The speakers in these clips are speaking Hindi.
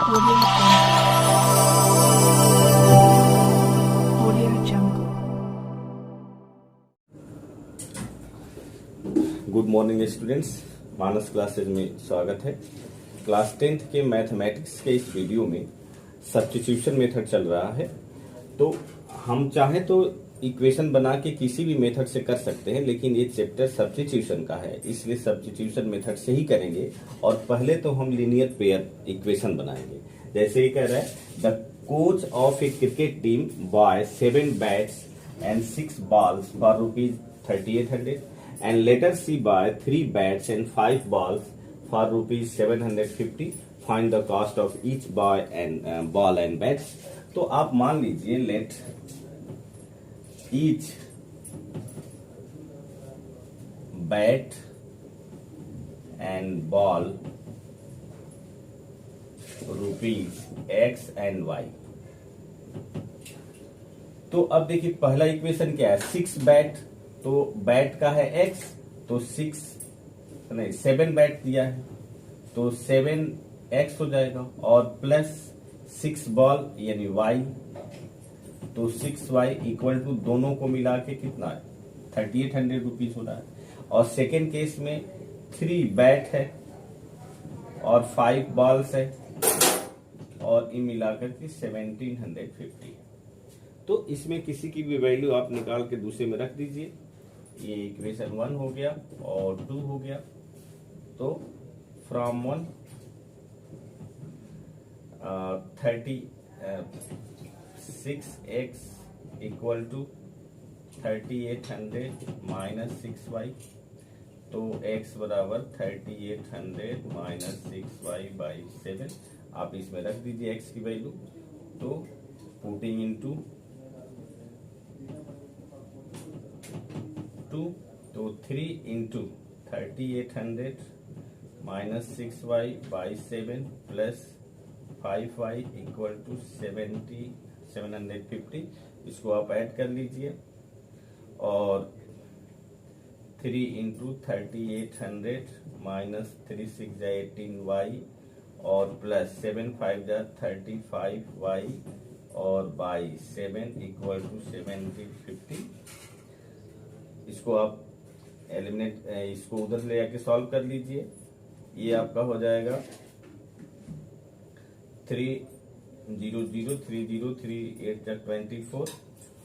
Audio Jungle. Good morning students, Manas classes में स्वागत है। क्लास 10th के मैथमेटिक्स के इस वीडियो में सब्स्टिट्यूशन मेथड चल रहा है। तो हम चाहे तो इक्वेशन बना के किसी भी मेथड से कर सकते हैं, लेकिन ये चैप्टर सब्स्टिट्यूशन का है, इसलिए सब्स्टिट्यूशन मेथड से ही करेंगे। और पहले तो हम लीनियर पेयर इक्वेशन बनाएंगे। जैसे ये कह रहा है, the coach of a cricket team buys 7 bats and 6 balls for ₹3800 and letter C buy 3 bats and 5 balls for ₹750. Find the cost of each ball and bats. तो आप मान लीजिए, let each bat and ball ₹X and Y। तो अब देखिए पहला इक्वेशन क्या है, 6 बैट, तो बैट का है x, तो 7 बैट दिया है तो 7x हो जाएगा, और प्लस 6 बॉल यानी y, तो 6y इक्वल टू दोनों को मिला के कितना है, 3800 रुपीज हो रहा है। और सेकेंड केस में 3 बैट है और 5 बॉल्स है और ये मिलाकर के 1750। तो इसमें किसी की भी वैल्यू आप निकाल के दूसरे में रख दीजिए। ये इक्वेशन 1 हो गया और 2 हो गया। तो from 1 36x equal to 3800 minus 6y, तो x बराबर 3800 माइनस 6y बाई 7। आप इसमें रख दीजिए x की वैल्यू। तो पुटिंग इनटू 2, तो 3 into 3800 minus 6y by 7 plus 5y equal to 750। इसको आप ऐड कर लीजिए। और 3 इंटू 3800 माइनस 3 6 18y और प्लस 7 5 35y और बाई 7 इक्वल टू 1750। इसको आप एलिमिनेट, इसको उधर ले आके सॉल्व कर लीजिए। ये आपका हो जाएगा 3 0 0 3 0 3 8 24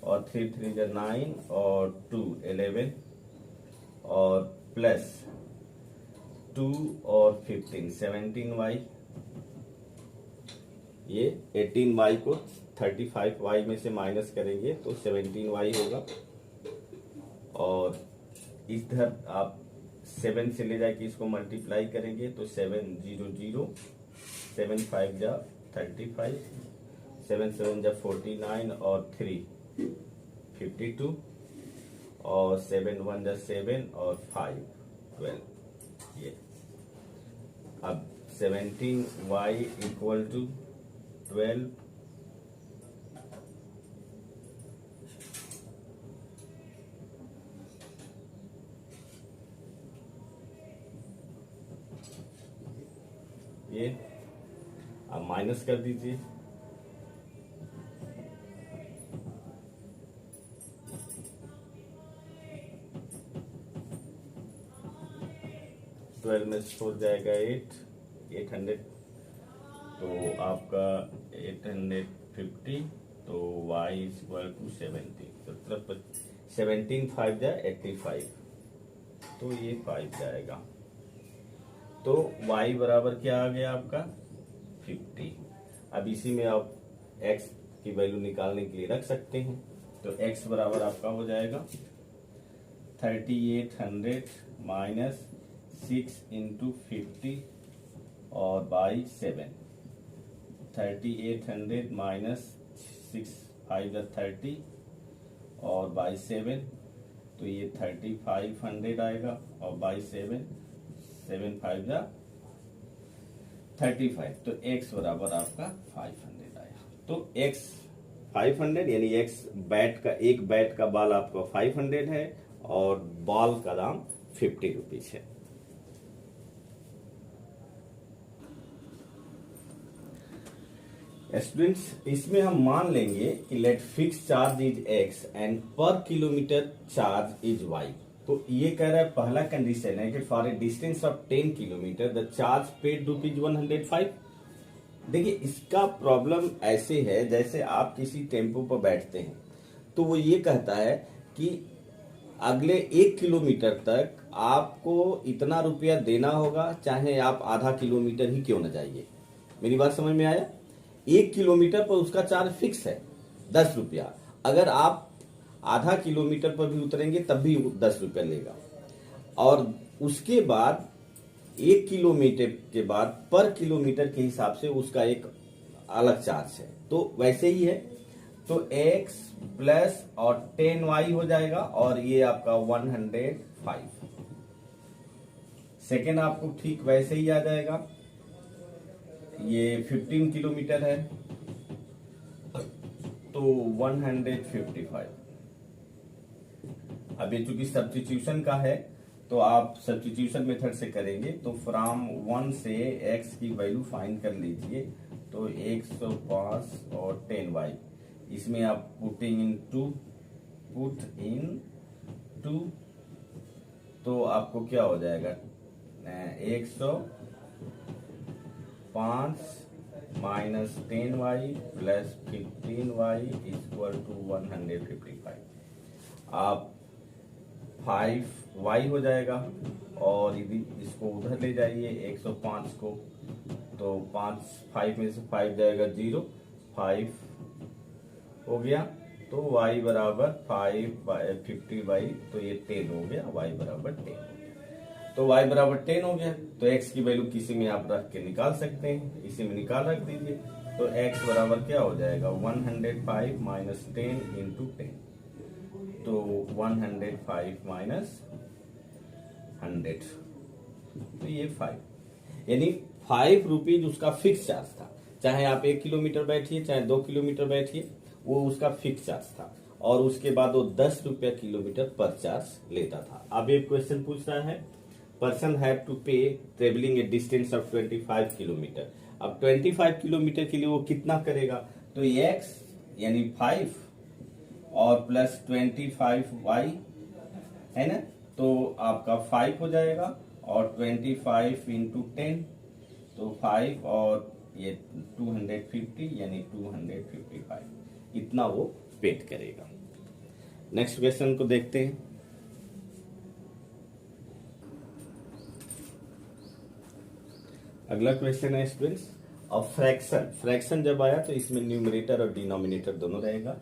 और 3 3 9 और 2 11 और प्लस 2 और 15 17y। ये 18y को 35y में से माइनस करेंगे तो 17y होगा। और इधर आप 7 से ले जाके इसको मल्टीप्लाई करेंगे तो 7 0 0 7 5 जा 35 7 7 जा 49 और 3 52 और 7 1 जा 7 और 5 12। ये अब 17y इक्वल टू 12 ये आप माइनस कर दीजिए। ट्वेल्व में हो जाएगा 800, तो आपका 850, तो y इक्वल टू 70, तो 17 5 जा 85, तो ये 5 जाएगा। तो y बराबर क्या आ गया आपका 50। अब इसी में आप x की वैल्यू निकालने के लिए रख सकते हैं। तो x बराबर आपका हो जाएगा 3800 माइनस 6 इंटू 50 और बाई 7। 3800 माइनस 6 5 30 और बाई 7, तो ये 3500 आएगा और बाई 7 7 5 जा 35, तो x बराबर आपका 500 आया। तो x 500 यानी x बैट का, एक बैट का बॉल आपका 500 है और बॉल का दाम 50 रुपीज है। स्टूडेंट्स, इसमें हम मान लेंगे कि let fix charge is x and per kilometre charge is y। तो ये कह रहा है, पहला कंडीशन है कि for a distance of 10 kilometre the charge paid ₹105। देखिए, इसका प्रॉब्लम ऐसे है जैसे आप किसी टेम्पो पर बैठते हैं तो वो ये कहता है कि अगले 1 किलोमीटर तक आपको इतना रुपया देना होगा, चाहे आप आधा किलोमीटर ही क्यों न जाइए। मेरी बात समझ में आया? 1 किलोमीटर पर उसका चार्ज फिक्स है 10 रुपया। अगर आप आधा किलोमीटर पर भी उतरेंगे तब भी 10 रुपया लेगा। और उसके बाद 1 किलोमीटर के बाद पर किलोमीटर के हिसाब से उसका एक अलग चार्ज है। तो वैसे ही है, तो x प्लस और 10y हो जाएगा और ये आपका 105। सेकेंड आपको ठीक वैसे ही आ जाएगा, ये 15 किलोमीटर है तो 155। अब ये चूंकि सब्स्टिट्यूशन का है तो आप सब्स्टिट्यूशन मेथड से करेंगे, तो फ्रॉम 1 से x की वैल्यू फाइंड कर लीजिए। तो 105 और 10y, इसमें आप पुट इन 2, तो आपको क्या हो जाएगा, 105 minus 10y plus 15y equal to 155। आप 5y हो जाएगा और यदि इसको उधर ले जाइए 105 को, तो 5 में से 5 जाएगा 0, 5 हो गया। तो y बराबर 50y, तो ये 10 हो गया, y बराबर 10। तो y बराबर 10 हो गया, तो x की वैल्यू किसी में आप रख के निकाल सकते हैं, इसी में निकाल रख दीजिए। तो x बराबर क्या हो जाएगा, 105 माइनस 10 इंटू 10, तो 105 माइनस 100, तो ये 5, यानी 5 रुपीज उसका फिक्स चार्ज था। चाहे आप 1 किलोमीटर बैठिए चाहे 2 किलोमीटर बैठिए, वो उसका फिक्स चार्ज था। और उसके बाद वो 10 रुपया किलोमीटर पर चार्ज लेता था। अब एक क्वेश्चन पूछ रहा है, पर्सन हैव टू पे travelling A distance of 25 kilometre. अब 25 किलोमीटर के लिए वो कितना करेगा, तो x यानी 5 और प्लस 25y है ना, तो आपका 5 हो जाएगा और 25 इंटू 10, तो 5 और ये 250 यानी 255, इतना वो पेड करेगा। नेक्स्ट क्वेश्चन को देखते हैं। अगला क्वेश्चन है स्टूडेंट्स, अब फ्रैक्शन जब आया तो इसमें न्यूमरेटर और डिनोमिनेटर दोनों रहेगा।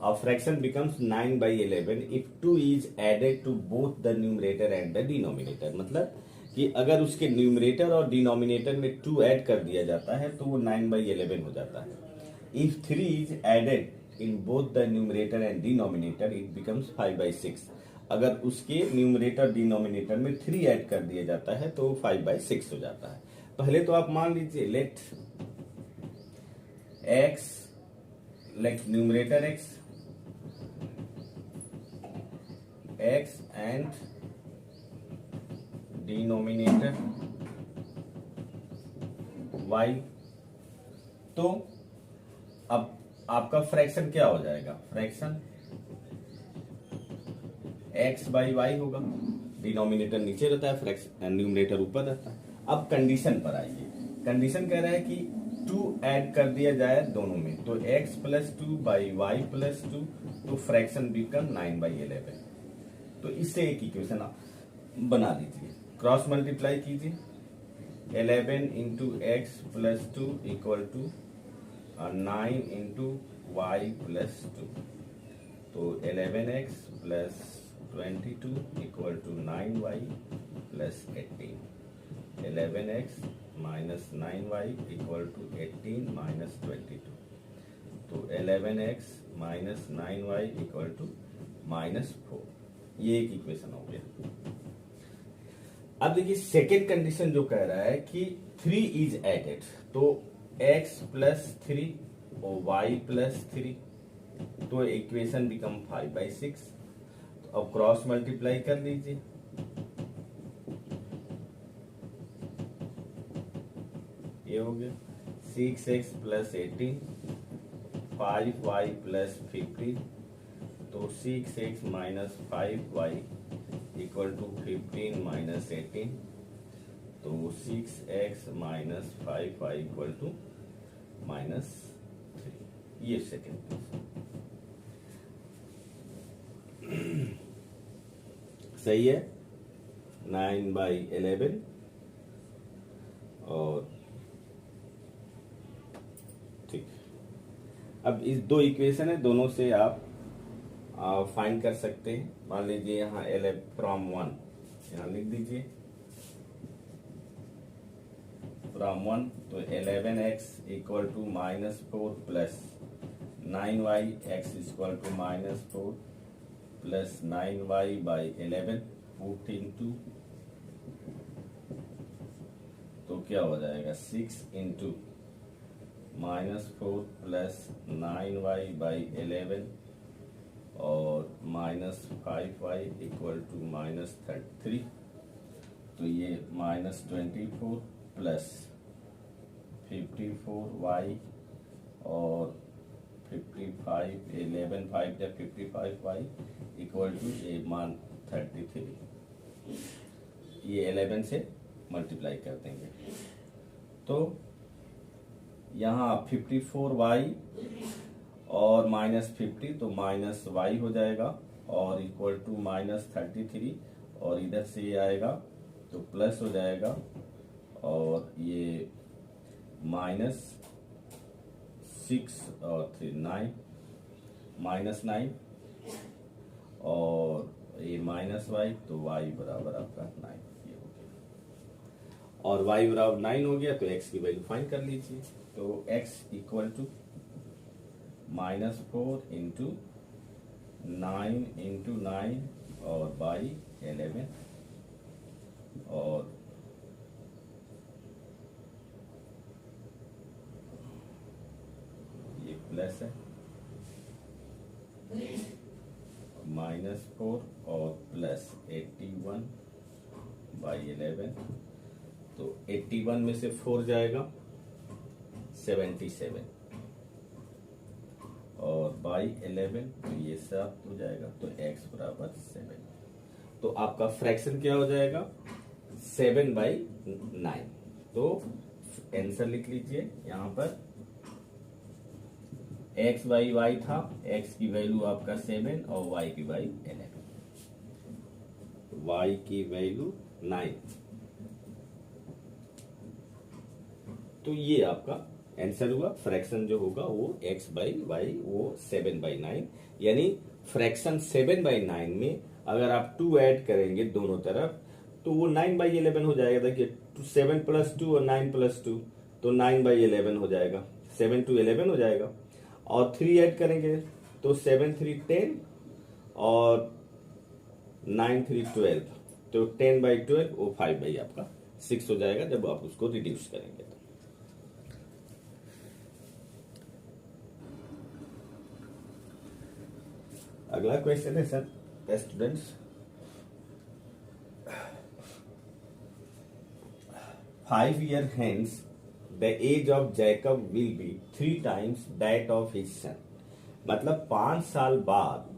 A fraction becomes 9/11 if 2 is added to both the numerator and the denominator। मतलब कि अगर उसके न्यूमरेटर और डिनोमिनेटर में 2 ऐड कर दिया जाता है तो वो 9/11 हो जाता है। If 3 is added in both the numerator and denominator it becomes 5/6। अगर उसके न्यूमरेटर डिनोमिनेटर में 3 ऐड कर दिया जाता है तो 5/6 हो जाता है। पहले तो आप मान लीजिए let x, let numerator x and denominator y। तो अब आपका फ्रैक्शन क्या हो जाएगा, फ्रैक्शन x बाई y होगा। डिनोमिनेटर नीचे रहता है, फ्रैक्शन न्यूमरेटर ऊपर रहता है। अब कंडीशन पर आइए, कंडीशन कह रहा है कि 2 ऐड कर दिया जाए दोनों में, तो x plus 2 by y plus 2, तो फ्रैक्शन बिकम 9/11। तो इससे एक इक्वेशन आप बना दीजिए, क्रॉस मल्टीप्लाई कीजिए, 11 into x plus 2 equal to 9 into y plus 2, तो 11x plus 22 equal to 9y plus 18, 11x minus 9y equal to 18 minus 22, तो 11x minus 9y equal to -4। ये एक इक्वेशन हो गया। अब देखिए सेकेंड कंडीशन जो कह रहा है कि 3 इज एडेड, तो x प्लस 3 और y प्लस 3, तो इक्वेशन बिकम 5/6। तो अब क्रॉस मल्टीप्लाई कर लीजिए, ये हो गया 6x प्लस 18, 5y प्लस 15, तो 6x minus 5y equal to 15 minus 18, तो 6x minus 5y equal to -3। ये सेकेंड सही है। 9/11 और ठीक। अब इस दो इक्वेशन है, दोनों से आप फाइंड कर सकते हैं। मान लीजिए यहाँ फ्रॉम 1 यहाँ लिख दीजिए, फ्रॉम 1 तो 11x equal to -4 plus 9y x equal to -4 plus 9y/11 put into, तो क्या हो जाएगा 6 इंटू -4 प्लस 9y/11 और -5y इक्वल टू -33, तो ये -24 प्लस 54y और 55 11 5 या 55y इक्वल टू ये मान 33। ये 11 से मल्टीप्लाई कर देंगे, तो यहाँ 54y और -50 तो -y हो जाएगा और इक्वल टू -33, और इधर से ये आएगा तो प्लस हो जाएगा, और ये -6 और 3 9 -9 और ये -y, तो y बराबर आपका 9 ये हो गया। और y बराबर 9 हो गया तो x की वैल्यू फाइंड कर लीजिए, तो x equal to -4 into 9 into 9 और बाई 11, और ये प्लस है -4 और प्लस 81/11, तो 81 में से 4 जाएगा 77, और बाई 11 तो ये 7 हो जाएगा, तो x बराबर 7। तो आपका फ्रैक्शन क्या हो जाएगा 7/9। तो आंसर लिख लीजिए यहाँ पर, x/y था, x की वैल्यू आपका 7 और y की वैल्यू 11, y की वैल्यू 9, तो ये आपका आंसर हुआ। फ्रैक्शन जो होगा वो x/y वो 7/9, यानी फ्रैक्शन 7/9 में अगर आप 2 ऐड करेंगे दोनों तरफ तो वो 9/11 हो जाएगा। देखिए 7 + 2 और 9 + 2 तो 9/11 हो जाएगा, 7 to 11 हो जाएगा। और 3 ऐड करेंगे तो 7 3 10 और 9 3 12, तो 10/12 वो 5 आपका 6 हो जाएगा जब आप उसको रिड्यूस करेंगे। तो अगला क्वेश्चन है sir students, 5 years hence the age of Jacob will be 3 times that of his son। मतलब 5 साल बाद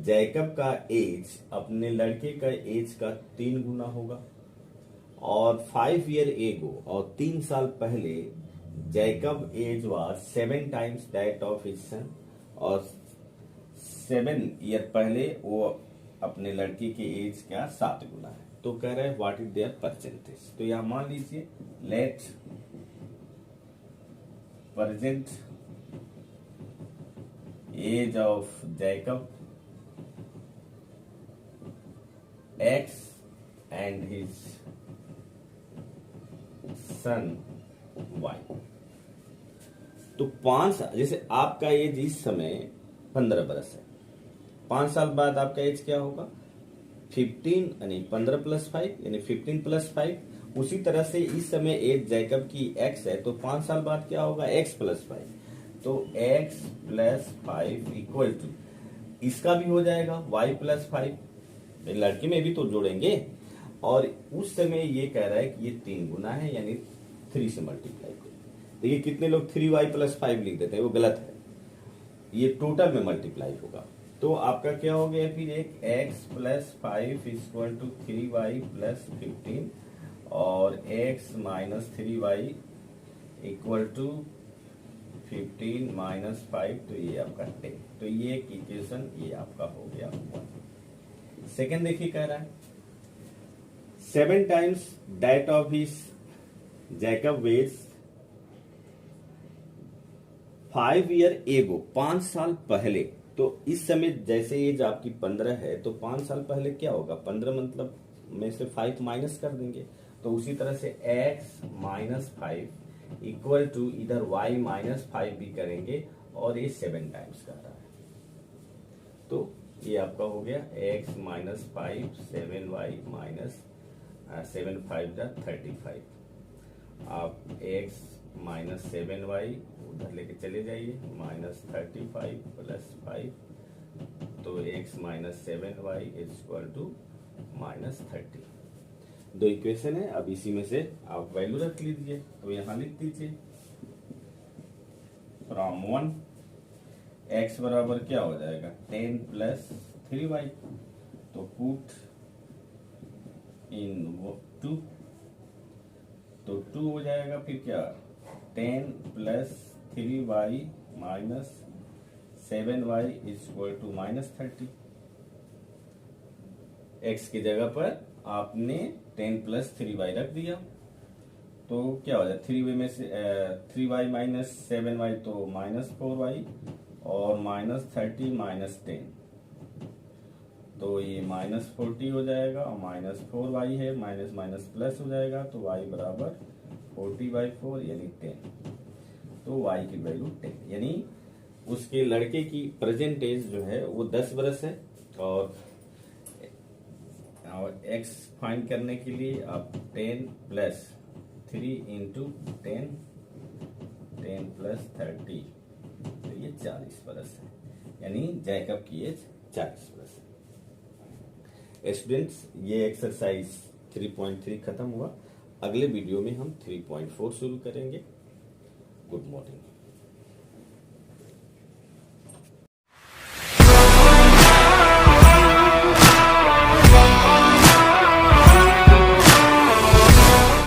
जैकब का एज अपने लड़के का एज का 3 गुना होगा, और 5 year ago और 3 साल पहले Jacob age was 7 times that of his son, और 7 year पहले वो अपने लड़के के एज का 7 गुना है। तो कह रहे हैं व्हाट इज देयर परसेंटेज। तो यहां मान लीजिए let present age of Jacob x and his son y. तो 5 जैसे आपका एज इस समय 15 बरस है, 5 साल बाद आपका एज क्या होगा 15 यानी 15 + 5 यानी 15 + 5। उसी तरह से इस समय एज जैकब की x है, तो 5 साल बाद क्या होगा x + 5, तो x + 5 इक्वल टू इसका भी हो जाएगा y + 5, लड़की में भी तो जोड़ेंगे, और उस समय ये कह रहा है कि ये 3 गुना है यानी 3 से मल्टीप्लाई करें। देखिए कितने लोग 3y प्लस 5 लिख देते हैं, वो गलत है, ये टोटल में मल्टीप्लाई होगा। तो आपका क्या हो गया फिर, एक x plus 5 equal to 3y plus 15 और x minus 3y equal to 15 minus 5, तो ये आपका 10। तो ये इक्वेशन ये आपका हो गया 1। सेकेंड देखिए कह रहा है 7 times that of his Jacob was 5 year ago, 5 साल पहले। तो इस समय जैसे एज आपकी 15 है, तो 5 साल पहले क्या होगा, 15 मतलब में से 5 माइनस कर देंगे। तो उसी तरह से x माइनस 5 इक्वल टू इधर y माइनस 5 भी करेंगे, और ये 7 टाइम्स कर रहा है। तो ये आपका हो गया x माइनस 5 7y माइनस 7 5 35। आप x माइनस 7y उधर लेके चले जाइए, माइनस 35 प्लस 5, तो x minus 7y equal to minus 30। दो इक्वेशन है, अब इसी में से आप वैल्यू रख लीजिए। तो यहां लिख दीजिए फ्रॉम 1 x बराबर क्या हो जाएगा 10 प्लस 3y, तो पुट इन 2, तो 2 हो जाएगा, फिर क्या 10 plus 3y minus 7y equal to minus 30। x की जगह पर आपने 10 प्लस 3y रख दिया, तो क्या हो जाए 3y में से 3y माइनस 7y तो माइनस 4y, और माइनस 30 माइनस 10, तो ये माइनस 40 हो जाएगा, और माइनस 4y है, माइनस माइनस प्लस हो जाएगा, तो y बराबर 40/4 यानी 10। तो y की वैल्यू 10, यानी उसके लड़के की प्रेजेंट एज जो है वो 10 बरस है। और x फाइंड करने के लिए आप 10 प्लस 3 इंटू 10 प्लस 30, तो ये 40 बरस है, यानी जैकब की एज 40 बरस है। स्टूडेंट्स, ये एक्सरसाइज 3.3 खत्म हुआ। अगले वीडियो में हम 3.4 शुरू करेंगे। Good morning.